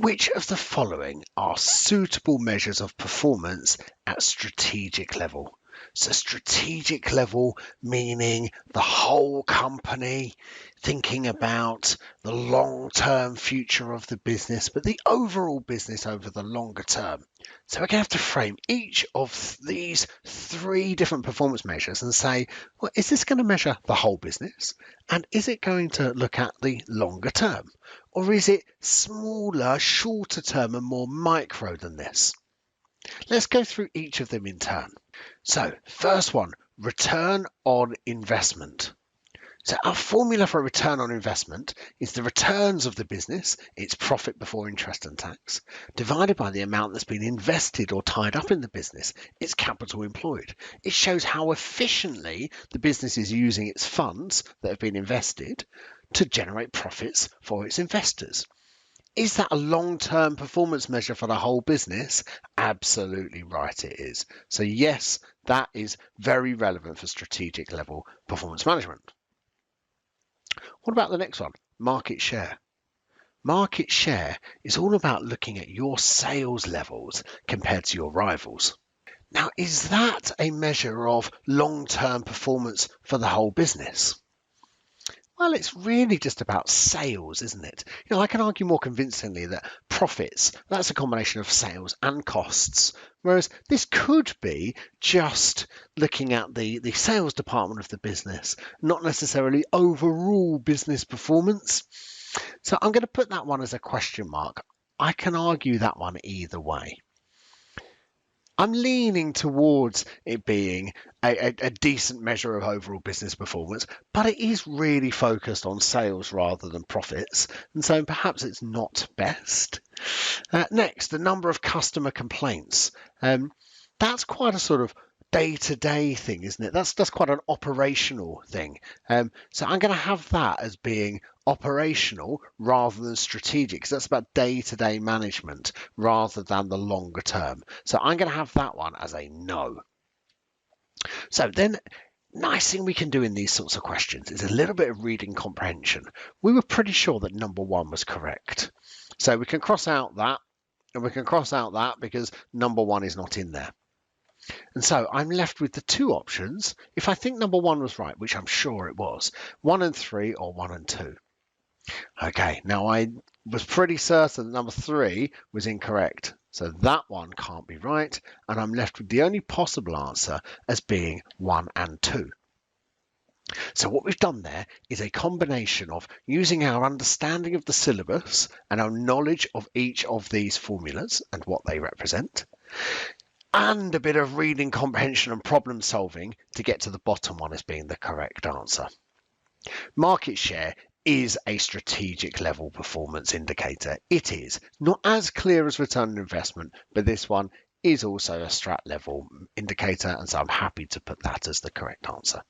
Which of the following are suitable measures of performance at strategic level? So strategic level meaning the whole company, thinking about the long-term future of the business, but the overall business over the longer term. So we're going to have to frame each of these three different performance measures and say, well, is this going to measure the whole business? And is it going to look at the longer term? Or is it smaller, shorter term and more micro than this? Let's go through each of them in turn. So first one, return on investment. So our formula for return on investment is the returns of the business, its profit before interest and tax, divided by the amount that's been invested or tied up in the business, its capital employed. It shows how efficiently the business is using its funds that have been invested to generate profits for its investors. Is that a long-term performance measure for the whole business? Absolutely right it is. So yes, that is very relevant for strategic level performance management. What about the next one? Market share. Market share is all about looking at your sales levels compared to your rivals. Now, is that a measure of long-term performance for the whole business? Well, it's really just about sales, isn't it? I can argue more convincingly that profits, that's a combination of sales and costs, whereas this could be just looking at the sales department of the business, not necessarily overall business performance. So I'm going to put that one as a question mark. I can argue that one either way. I'm leaning towards it being a decent measure of overall business performance, but it is really focused on sales rather than profits, and so perhaps it's not best. Next, the number of customer complaints. That's quite a sort of day-to-day thing, isn't it? That's quite an operational thing. So I'm going to have that as being operational rather than strategic, because that's about day-to-day management rather than the longer term. So I'm going to have that one as a no. So then, nice thing we can do in these sorts of questions is a little bit of reading comprehension. We were pretty sure that number one was correct. So we can cross out that, and we can cross out that because number one is not in there. And so I'm left with the two options. If I think number one was right, which I'm sure it was, 1 and 3 or 1 and 2. Okay, now I was pretty certain that number 3 was incorrect. So that one can't be right. And I'm left with the only possible answer as being 1 and 2. So what we've done there is a combination of using our understanding of the syllabus and our knowledge of each of these formulas and what they represent, and a bit of reading comprehension and problem solving to get to the bottom one as being the correct answer. Market share is a strategic level performance indicator. It is not as clear as return on investment, but this one is also a strat level indicator, and so I'm happy to put that as the correct answer.